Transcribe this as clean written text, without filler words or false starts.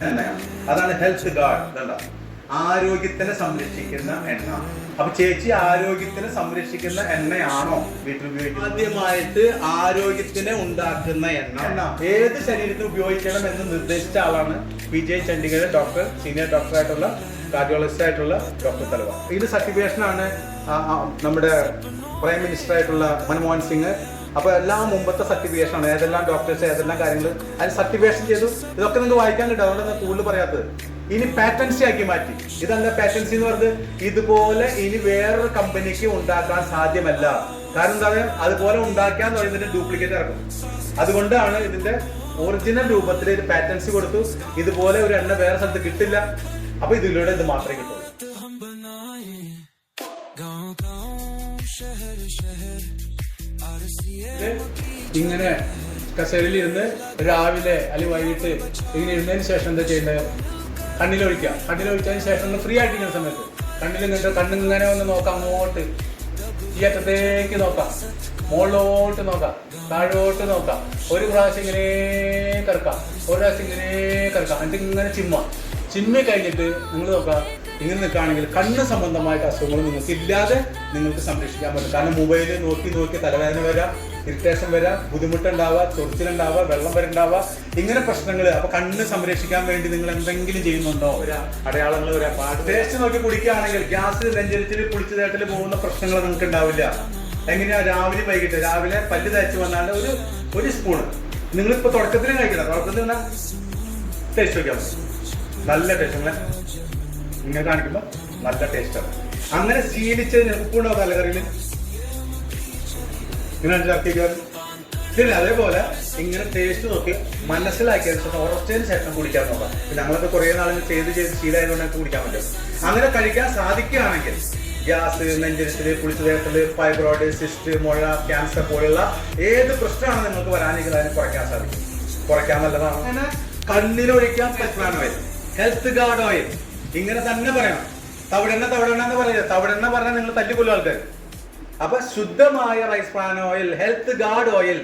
എണ്ണയാണ്. അതാണ് health guard. ഇതണ്ട, ആരോഗ്യത്തിനെ സംരക്ഷിക്കുന്ന എണ്ണ. അപ്പൊ ചേച്ചി ആരോഗ്യത്തിനെ സംരക്ഷിക്കുന്ന എണ്ണയാണോ വീട്ടിൽ ഉപയോഗിക്കുന്നത്? ആദ്യമായിട്ട് ആരോഗ്യത്തിനെ ഉണ്ടാക്കുന്ന എണ്ണ ഏത് ശരീരത്തിന് ഉപയോഗിക്കണം എന്ന് നിർദ്ദേശിച്ച ആളാണ് Vijay Chandigarh doctor, senior doctor ആയിട്ടുള്ള കാർഡിയോളജിസ്റ്റ് ആയിട്ടുള്ള ഡോക്ടർ തലവ. ഇത് സർട്ടിഫിക്കേഷൻ ആണ് നമ്മുടെ പ്രൈം മിനിസ്റ്റർ ആയിട്ടുള്ള മൻമോഹൻ സിംഗ്. അപ്പൊ എല്ലാം മുമ്പത്തെ സർട്ടിഫിക്കേഷൻ ആണ്, ഏതെല്ലാം ഡോക്ടേഴ്സ് ഏതെല്ലാം കാര്യങ്ങൾ അതിന് സർട്ടിഫിക്കേഷൻ ചെയ്തു. ഇതൊക്കെ നിങ്ങൾക്ക് വായിക്കാൻ കിട്ടും, അതുകൊണ്ടാണ് കൂടുതൽ പറയാത്തത്. ഇനി പാറ്റൻസി ആക്കി മാറ്റി. ഇതല്ല പാറ്റൻസി എന്ന് പറഞ്ഞത്, ഇതുപോലെ ഇനി വേറൊരു കമ്പനിക്ക് ഉണ്ടാക്കാൻ സാധ്യമല്ല. കാരണം എന്താ പറയുക, അതുപോലെ ഉണ്ടാക്കാൻ ഇതിന്റെ ഡ്യൂപ്ലിക്കേറ്റ് ഇറക്കും. അതുകൊണ്ടാണ് ഇതിന്റെ ഒറിജിനൽ രൂപത്തിൽ ഒരു പാറ്റൻസി കൊടുത്തു. ഇതുപോലെ ഒരു എണ്ണ വേറെ സ്ഥലത്ത് കിട്ടില്ല. അപ്പൊ ഇതിലൂടെ ഇത് മാത്രമേ കിട്ടുള്ളൂ. ഇങ്ങനെ കസേരയിൽ ഇരുന്ന് രാവിലെ അല്ലെങ്കിൽ വൈകിട്ട് ഇങ്ങനെ ഇരുന്നതിന് ശേഷം എന്താ ചെയ്യേണ്ടത്? കണ്ണിലൊഴിക്കുക. കണ്ണിലൊഴിച്ചതിന് ശേഷം ഫ്രീ ആയിട്ടിരിക്കുന്ന സമയത്ത് കണ്ണിങ്ങനെ ഒന്ന് നോക്കാം, അങ്ങോട്ട് ഈ അറ്റത്തേക്ക് നോക്കാം, മുകളിലോട്ട് നോക്കാം, താഴോട്ട് നോക്കാം. ഒരു പ്രാവശ്യം ഇങ്ങനെ കിടക്കാം, ഒരു പ്രാവശ്യം ഇങ്ങനെ കിടക്കാം. എന്നിട്ട് ഇങ്ങനെ ചിമ്മി കഴിഞ്ഞിട്ട് നിങ്ങൾ നോക്കാം. ഇങ്ങനെ നിൽക്കുകയാണെങ്കിൽ കണ്ണ് സംബന്ധമായിട്ട് അസുഖങ്ങൾ നിങ്ങൾക്ക് ഇല്ലാതെ നിങ്ങൾക്ക് സംരക്ഷിക്കാൻ പറ്റും. കാരണം മൊബൈലിൽ നോക്കി തലവേദന വരാം, ഇറിറ്റേഷൻ വരാം, ബുദ്ധിമുട്ടുണ്ടാവുക, ചൊറിച്ചിലുണ്ടാവുക, വെള്ളം വരണ്ടാവുക, ഇങ്ങനെ പ്രശ്നങ്ങൾ. അപ്പൊ കണ്ണ് സംരക്ഷിക്കാൻ വേണ്ടി നിങ്ങൾ എന്തെങ്കിലും ചെയ്യുന്നുണ്ടോ? അടയാളങ്ങൾ വരാം. ടേസ്റ്റ് നോക്കി കുടിക്കുകയാണെങ്കിൽ ഗ്യാസ്, നെഞ്ചരിച്ചിൽ, പുളിച്ചതേട്ടിൽ പോകുന്ന പ്രശ്നങ്ങൾ നിങ്ങൾക്ക് ഉണ്ടാവില്ല. എങ്ങനെയാ? രാവിലെ വൈകിട്ട്, രാവിലെ പല്ല് തേച്ച് വന്നാൽ ഒരു സ്പൂണ് നിങ്ങളിപ്പോ തുടക്കത്തിൽ കഴിക്കണം. തുടക്കത്തിൽ ടേസ്റ്റ് നോക്കിയാൽ മതി. നല്ല ടേസ്റ്റ്. ഇങ്ങനെ കാണിക്കുമ്പോൾ നല്ല ടേസ്റ്റാണ്. അങ്ങനെ ശീലിച്ചതിന് ഉപ്പുണ്ടാവും തലകറിയിൽ ഇങ്ങനെ ചാക്കിക്കാൻ. പിന്നെ അതേപോലെ ഇങ്ങനെ ടേസ്റ്റ് നോക്കി മനസ്സിലാക്കിയതിന് ശേഷം ഉറച്ചതിന് ശേഷം കുടിക്കാൻ നോക്കാം. ഞങ്ങളൊക്കെ കുറെ നാളുകൾ ചെയ്ത് ശീലമായതുകൊണ്ട് നമുക്ക് കുടിക്കാൻ പറ്റും. അങ്ങനെ കഴിക്കാൻ സാധിക്കുകയാണെങ്കിൽ ഗ്യാസ്, നെഞ്ചരിച്ചില്, പുളിച്ചുതേട്ടല്, ഫൈബ്രോയിഡ്, സിസ്റ്റ്, മുഴ, ക്യാൻസർ പോലുള്ള ഏത് പ്രശ്നമാണ് നിങ്ങൾക്ക് വരാനിരിക്കുന്നത് അതിന് കുറയ്ക്കാൻ സാധിക്കും. കുറയ്ക്കാൻ നല്ലതാണ്. അങ്ങനെ കണ്ണിലൊഴിക്കാൻ പറ്റുന്ന ഓയിൽ, ഹെൽത്ത് ഗാർഡ് ഓയിൽ, ഇങ്ങനെ തന്നെ പറയണം. തവിടെണ്ണ എന്ന് പറയുന്നത്. തവിടെണ്ണ പറഞ്ഞാൽ നിങ്ങൾ തല്ലിക്കൊല്ലും ആൾക്കാർ. അപ്പൊ ശുദ്ധമായ rice bran oil, health guard oil